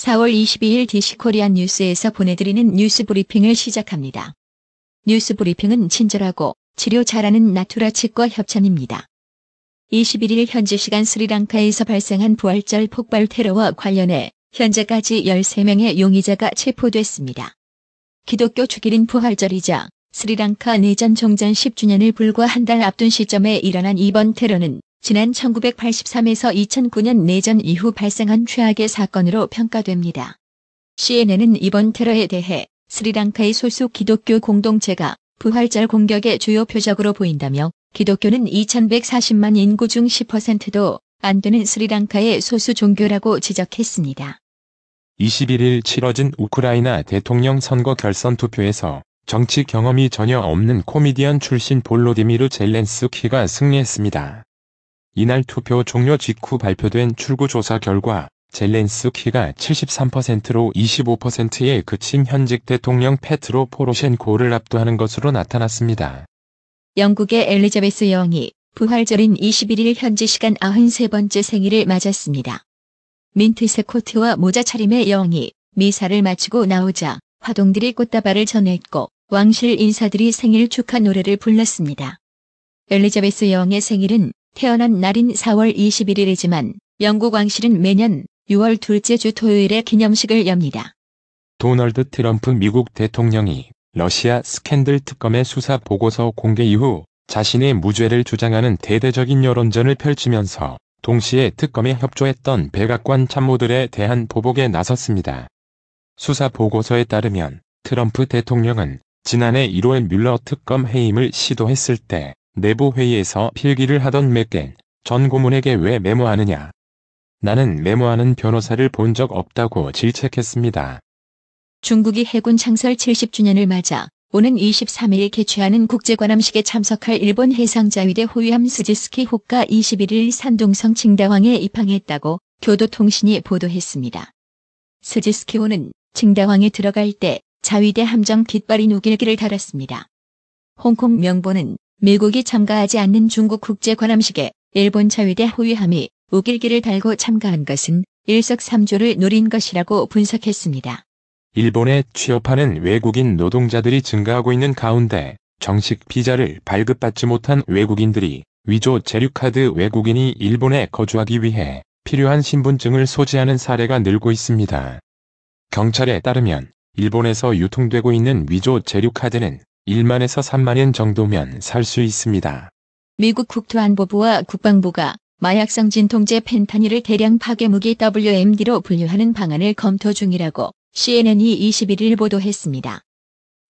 4월 22일 DC코리안 뉴스에서 보내드리는 뉴스 브리핑을 시작합니다. 뉴스 브리핑은 친절하고 치료 잘하는 나투라 치과 협찬입니다. 21일 현지 시간 스리랑카에서 발생한 부활절 폭발 테러와 관련해 현재까지 13명의 용의자가 체포됐습니다. 기독교 축일인 부활절이자 스리랑카 내전 종전 10주년을 불과 한 달 앞둔 시점에 일어난 이번 테러는 지난 1983에서 2009년 내전 이후 발생한 최악의 사건으로 평가됩니다. CNN은 이번 테러에 대해 스리랑카의 소수 기독교 공동체가 부활절 공격의 주요 표적으로 보인다며 기독교는 2140만 인구 중 10%도 안 되는 스리랑카의 소수 종교라고 지적했습니다. 21일 치러진 우크라이나 대통령 선거 결선 투표에서 정치 경험이 전혀 없는 코미디언 출신 볼로디미르 젤렌스키가 승리했습니다. 이날 투표 종료 직후 발표된 출구조사 결과 젤렌스키가 73%로 25%에 그친 현직 대통령 페트로 포로셴코를 압도하는 것으로 나타났습니다. 영국의 엘리자베스 여왕이 부활절인 21일 현지 시간 93번째 생일을 맞았습니다. 민트색 코트와 모자 차림의 여왕이 미사를 마치고 나오자 화동들이 꽃다발을 전했고 왕실 인사들이 생일 축하 노래를 불렀습니다. 엘리자베스 여왕의 생일은 태어난 날인 4월 21일이지만 영국 왕실은 매년 6월 둘째 주 토요일에 기념식을 엽니다. 도널드 트럼프 미국 대통령이 러시아 스캔들 특검의 수사 보고서 공개 이후 자신의 무죄를 주장하는 대대적인 여론전을 펼치면서 동시에 특검에 협조했던 백악관 참모들에 대한 보복에 나섰습니다. 수사 보고서에 따르면 트럼프 대통령은 지난해 1월 뮬러 특검 해임을 시도했을 때 내부 회의에서 필기를 하던 맥겐 전 고문에게 왜 메모하느냐. 나는 메모하는 변호사를 본 적 없다고 질책했습니다. 중국이 해군 창설 70주년을 맞아 오는 23일 개최하는 국제관함식에 참석할 일본 해상자위대 호위함 스즈스키 호가 21일 산둥성 칭다황에 입항했다고 교도통신이 보도했습니다. 스즈스키호는 칭다황에 들어갈 때 자위대 함정 깃발인 우길기를 달았습니다. 홍콩 명보는 미국이 참가하지 않는 중국 국제관함식에 일본 자위대 호위함이 우길기를 달고 참가한 것은 일석삼조를 노린 것이라고 분석했습니다. 일본에 취업하는 외국인 노동자들이 증가하고 있는 가운데 정식 비자를 발급받지 못한 외국인들이 위조 재료카드 외국인이 일본에 거주하기 위해 필요한 신분증을 소지하는 사례가 늘고 있습니다. 경찰에 따르면 일본에서 유통되고 있는 위조 재료카드는 1만에서 3만엔 정도면 살 수 있습니다. 미국 국토안보부와 국방부가 마약성 진통제 펜타닐을 대량 파괴무기 WMD로 분류하는 방안을 검토 중이라고 CNN이 21일 보도했습니다.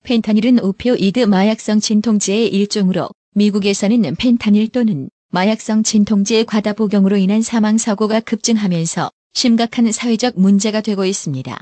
펜타닐은 오피오이드 마약성 진통제의 일종으로 미국에서는 펜타닐 또는 마약성 진통제의 과다 복용으로 인한 사망사고가 급증하면서 심각한 사회적 문제가 되고 있습니다.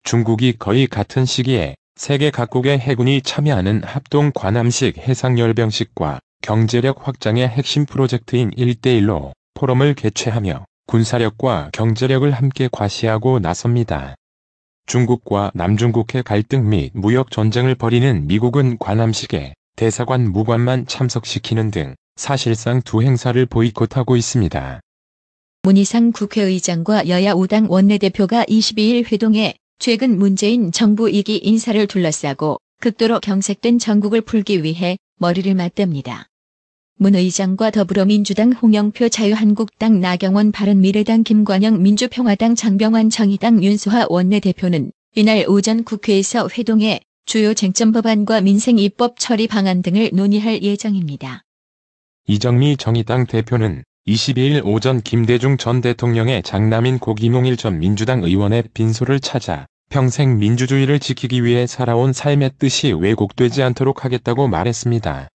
중국이 거의 같은 시기에 세계 각국의 해군이 참여하는 합동 관함식 해상열병식과 경제력 확장의 핵심 프로젝트인 1대1로 포럼을 개최하며 군사력과 경제력을 함께 과시하고 나섭니다. 중국과 남중국해 갈등 및 무역 전쟁을 벌이는 미국은 관함식에 대사관 무관만 참석시키는 등 사실상 두 행사를 보이콧하고 있습니다. 문희상 국회의장과 여야 5당 원내대표가 22일 회동에 최근 문재인 정부 2기 인사를 둘러싸고 극도로 경색된 정국을 풀기 위해 머리를 맞댑니다. 문 의장과 더불어민주당 홍영표 자유한국당 나경원 바른미래당 김관영 민주평화당 장병완 정의당 윤수하 원내대표는 이날 오전 국회에서 회동해 주요 쟁점 법안과 민생 입법 처리 방안 등을 논의할 예정입니다. 이정미 정의당 대표는 22일 오전 김대중 전 대통령의 장남인 고 김용일 전 민주당 의원의 빈소를 찾아 평생 민주주의를 지키기 위해 살아온 삶의 뜻이 왜곡되지 않도록 하겠다고 말했습니다.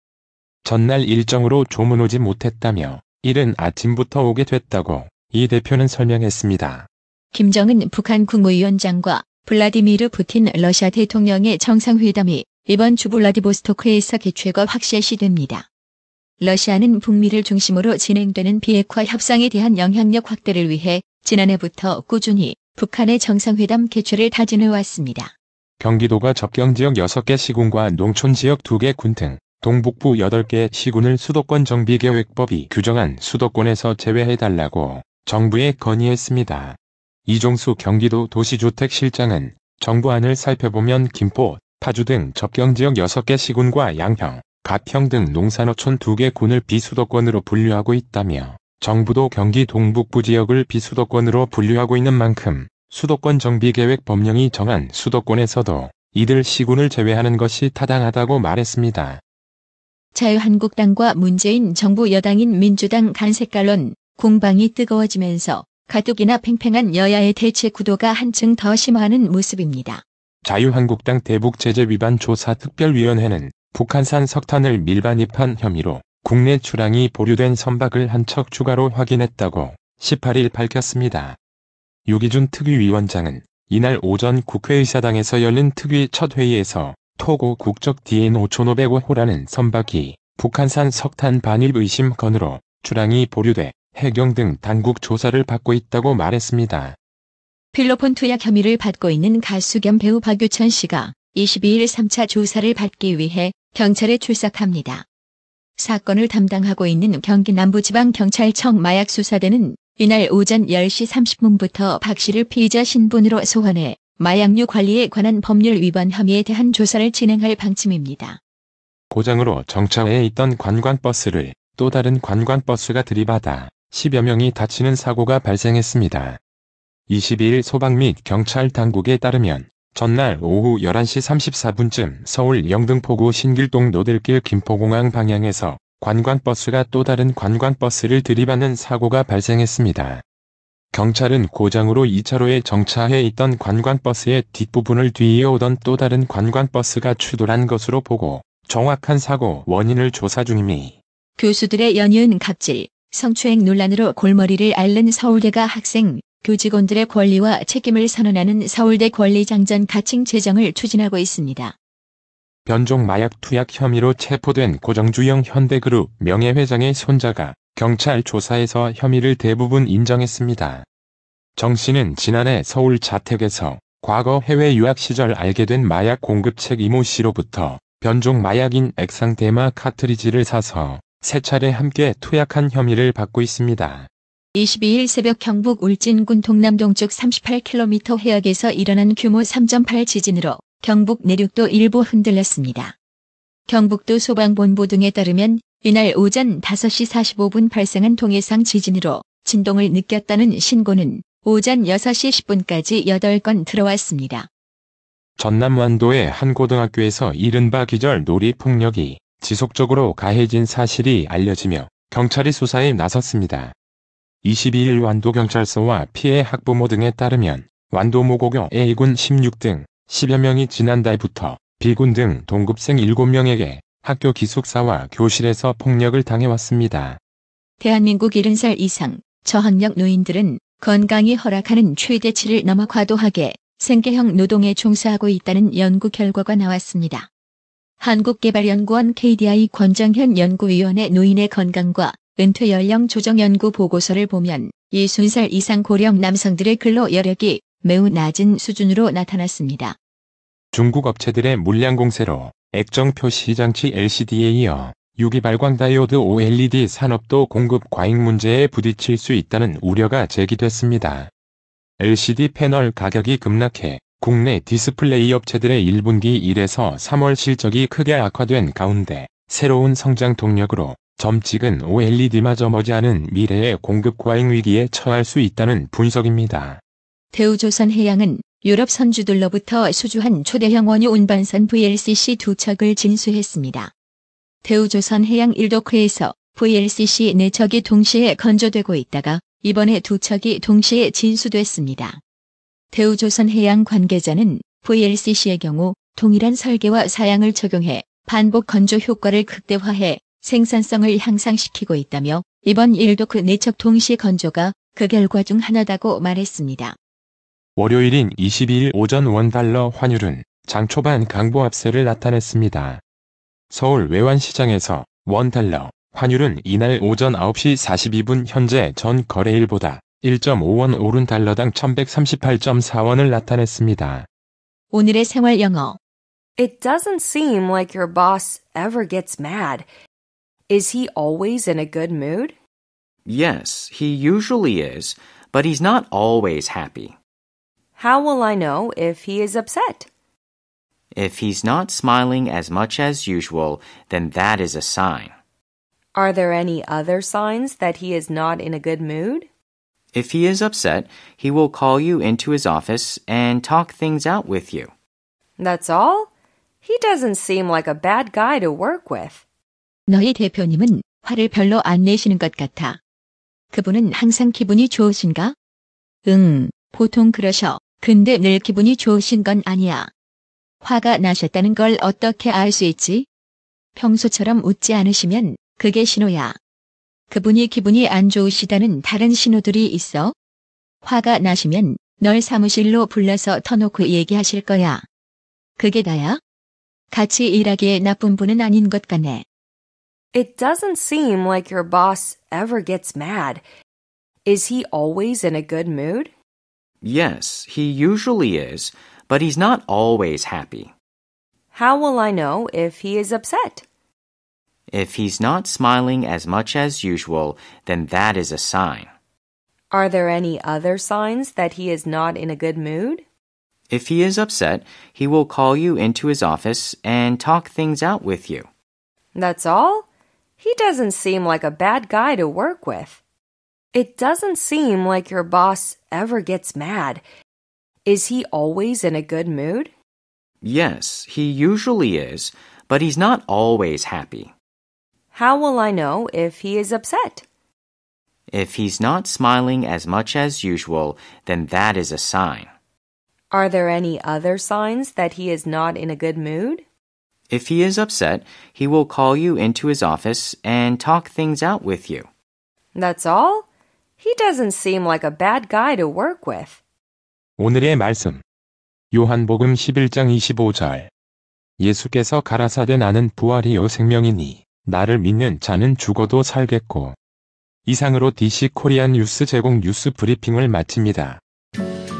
전날 일정으로 조문 오지 못했다며 이른 아침부터 오게 됐다고 이 대표는 설명했습니다. 김정은 북한 국무위원장과 블라디미르 푸틴 러시아 대통령의 정상회담이 이번 주 블라디보스토크에서 개최가 확실시됩니다. 러시아는 북미를 중심으로 진행되는 비핵화 협상에 대한 영향력 확대를 위해 지난해부터 꾸준히 북한의 정상회담 개최를 다짐해왔습니다. 경기도가 접경지역 6개 시군과 농촌지역 2개 군 등 동북부 8개 시군을 수도권 정비계획법이 규정한 수도권에서 제외해달라고 정부에 건의했습니다. 이종수 경기도 도시주택실장은 정부안을 살펴보면 김포, 파주 등 접경지역 6개 시군과 양평, 가평 등 농산어촌 2개 군을 비수도권으로 분류하고 있다며 정부도 경기 동북부 지역을 비수도권으로 분류하고 있는 만큼 수도권 정비계획 법령이 정한 수도권에서도 이들 시군을 제외하는 것이 타당하다고 말했습니다. 자유한국당과 문재인 정부 여당인 민주당 간 색깔론 공방이 뜨거워지면서 가뜩이나 팽팽한 여야의 대치 구도가 한층 더 심화하는 모습입니다. 자유한국당 대북제재 위반 조사특별위원회는 북한산 석탄을 밀반입한 혐의로 국내 출항이 보류된 선박을 한 척 추가로 확인했다고 18일 밝혔습니다. 유기준 특위위원장은 이날 오전 국회의사당에서 열린 특위 첫 회의에서 토고 국적 DN5505호라는 선박이 북한산 석탄 반입 의심 건으로 출항이 보류돼 해경 등 당국 조사를 받고 있다고 말했습니다. 필로폰 투약 혐의를 받고 있는 가수 겸 배우 박유천 씨가 22일 3차 조사를 받기 위해 경찰에 출석합니다. 사건을 담당하고 있는 경기 남부지방경찰청 마약수사대는 이날 오전 10시 30분부터 박 씨를 피의자 신분으로 소환해 마약류 관리에 관한 법률 위반 혐의에 대한 조사를 진행할 방침입니다. 고장으로 정차해에 있던 관광버스를 또 다른 관광버스가 들이받아 10여 명이 다치는 사고가 발생했습니다. 22일 소방 및 경찰 당국에 따르면 전날 오후 11시 34분쯤 서울 영등포구 신길동 노들길 김포공항 방향에서 관광버스가 또 다른 관광버스를 들이받는 사고가 발생했습니다. 경찰은 고장으로 2차로에 정차해 있던 관광버스의 뒷부분을 뒤이어오던 또 다른 관광버스가 추돌한 것으로 보고 정확한 사고 원인을 조사 중이니 교수들의 연이은 갑질, 성추행 논란으로 골머리를 앓는 서울대가 학생, 교직원들의 권리와 책임을 선언하는 서울대 권리장전 가칭 제정을 추진하고 있습니다. 변종 마약 투약 혐의로 체포된 고정주영 현대그룹 명예회장의 손자가 경찰 조사에서 혐의를 대부분 인정했습니다. 정 씨는 지난해 서울 자택에서 과거 해외 유학 시절 알게 된 마약 공급책 이모 씨로부터 변종 마약인 액상대마 카트리지를 사서 세 차례 함께 투약한 혐의를 받고 있습니다. 22일 새벽 경북 울진군 동남동쪽 38km 해역에서 일어난 규모 3.8 지진으로 경북 내륙도 일부 흔들렸습니다. 경북도 소방본부 등에 따르면 이날 오전 5시 45분 발생한 동해상 지진으로 진동을 느꼈다는 신고는 오전 6시 10분까지 8건 들어왔습니다. 전남 완도의 한 고등학교에서 이른바 기절 놀이 폭력이 지속적으로 가해진 사실이 알려지며 경찰이 수사에 나섰습니다. 22일 완도경찰서와 피해 학부모 등에 따르면 완도 모고교 A군 16등 10여 명이 지난달부터 B군 등 동급생 7명에게 학교 기숙사와 교실에서 폭력을 당해왔습니다. 대한민국 70살 이상 저학력 노인들은 건강이 허락하는 최대치를 넘어 과도하게 생계형 노동에 종사하고 있다는 연구 결과가 나왔습니다. 한국개발연구원 KDI 권정현 연구위원회 노인의 건강과 은퇴 연령 조정 연구 보고서를 보면 60살 이상 고령 남성들의 근로 여력이 매우 낮은 수준으로 나타났습니다. 중국 업체들의 물량 공세로 액정 표시 장치 LCD에 이어 유기 발광 다이오드 OLED 산업도 공급 과잉 문제에 부딪힐 수 있다는 우려가 제기됐습니다. LCD 패널 가격이 급락해 국내 디스플레이 업체들의 1분기 1에서 3월 실적이 크게 악화된 가운데 새로운 성장 동력으로 점 찍은 OLED마저 머지않은 미래의 공급 과잉 위기에 처할 수 있다는 분석입니다. 대우조선해양은 유럽 선주들로부터 수주한 초대형 원유 운반선 VLCC 2척을 진수했습니다. 대우조선해양 1도크에서 VLCC 4척이 동시에 건조되고 있다가 이번에 2척이 동시에 진수됐습니다. 대우조선해양 관계자는 VLCC의 경우 동일한 설계와 사양을 적용해 반복 건조 효과를 극대화해 생산성을 향상시키고 있다며 이번 1도크 4척 동시 건조가 그 결과 중 하나다고 말했습니다. 월요일인 22일 오전 원달러 환율은 장 초반 강보합세를 나타냈습니다. 서울 외환시장에서 원달러 환율은 이날 오전 9시 42분 현재 전 거래일보다 1.5원 오른 달러당 1138.4원을 나타냈습니다. 오늘의 생활 영어. It doesn't seem like your boss ever gets mad. Is he always in a good mood? Yes, he usually is, but he's not always happy. How will I know if he is upset? If he's not smiling as much as usual, then that is a sign. Are there any other signs that he is not in a good mood? If he is upset, he will call you into his office and talk things out with you. That's all? He doesn't seem like a bad guy to work with. 너희 대표님은 화를 별로 안 내시는 것 같아. 그분은 항상 기분이 좋으신가? 응, 보통 그러셔. 근데 늘 기분이 좋으신 건 아니야. 화가 나셨다는 걸 어떻게 알 수 있지? 평소처럼 웃지 않으시면 그게 신호야. 그분이 기분이 안 좋으시다는 다른 신호들이 있어? 화가 나시면 널 사무실로 불러서 터놓고 얘기하실 거야. 그게 다야? 같이 일하기에 나쁜 분은 아닌 것 같네. It doesn't seem like your boss ever gets mad. Is he always in a good mood? Yes, he usually is, but he's not always happy. How will I know if he is upset? If he's not smiling as much as usual, then that is a sign. Are there any other signs that he is not in a good mood? If he is upset, he will call you into his office and talk things out with you. That's all? He doesn't seem like a bad guy to work with. It doesn't seem like your boss ever gets mad. Is he always in a good mood? Yes, he usually is, but he's not always happy. How will I know if he is upset? If he's not smiling as much as usual, then that is a sign. Are there any other signs that he is not in a good mood? If he is upset, he will call you into his office and talk things out with you. That's all? He doesn't seem like a bad guy to work with. 오늘의 말씀. 요한복음 11장 25절. 예수께서 가라사대 나는 부활이요 생명이니 나를 믿는 자는 죽어도 살겠고. 이상으로 DC 코리안 뉴스 제공 뉴스 브리핑을 마칩니다.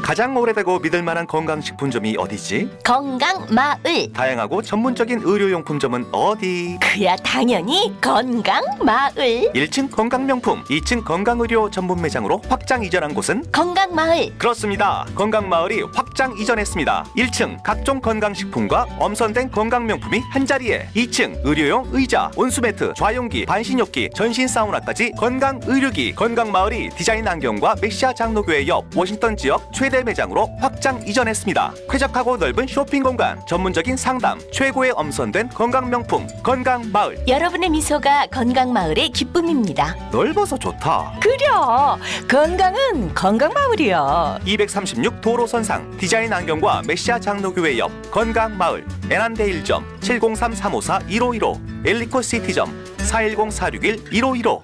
가장 오래되고 믿을만한 건강식품점이 어디지? 건강마을. 다양하고 전문적인 의료용품점은 어디? 그야 당연히 건강마을. 1층 건강명품, 2층 건강의료 전문 매장으로 확장 이전한 곳은? 건강마을. 그렇습니다. 건강마을이 확장 이전했습니다. 1층 각종 건강식품과 엄선된 건강명품이 한자리에, 2층 의료용 의자, 온수매트, 좌용기, 반신욕기, 전신 사우나까지 건강의료기. 건강마을이 디자인 안경과 메시아 장로교회 옆 워싱턴 지역 최대 매장으로 확장 이전했습니다. 쾌적하고 넓은 쇼핑 공간, 전문적인 상담, 최고의 엄선된 건강명품, 건강마을. 여러분의 미소가 건강마을의 기쁨입니다. 넓어서 좋다. 그려, 건강은 건강마을이야. 236 도로선상 디자인 안경과 메시아 장로교회 옆 건강마을. 애난데 1점 703-354-1515 엘리코 시티점 410-461-1515.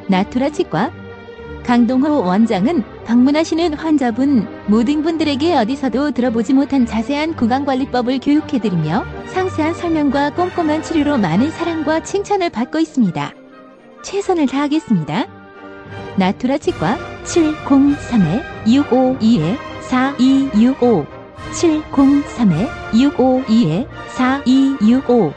나투라 치과 강동호 원장은 방문하시는 환자분 모든 분들에게 어디서도 들어보지 못한 자세한 구강관리법을 교육해드리며 상세한 설명과 꼼꼼한 치료로 많은 사랑과 칭찬을 받고 있습니다. 최선을 다하겠습니다. 나투라 치과 703-652-4265 703-652-4265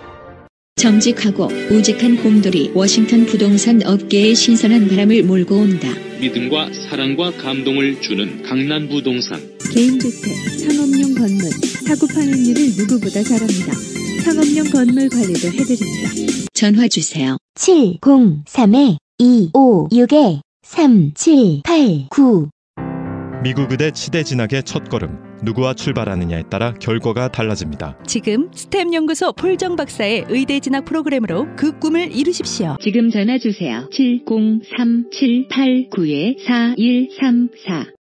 정직하고 우직한 곰돌이 워싱턴 부동산 업계의 신선한 바람을 몰고 온다. 믿음과 사랑과 감동을 주는 강남부동산. 개인주택, 상업용 건물, 사고 파행률을 누구보다 잘합니다. 상업용 건물 관리도 해드립니다. 전화 주세요. 703-256-3789 미국 의대 치대 진학의 첫걸음. 누구와 출발하느냐에 따라 결과가 달라집니다. 지금 스템 연구소 폴정 박사의 의대 진학 프로그램으로 그 꿈을 이루십시오. 지금 전화 주세요. 703-789-4134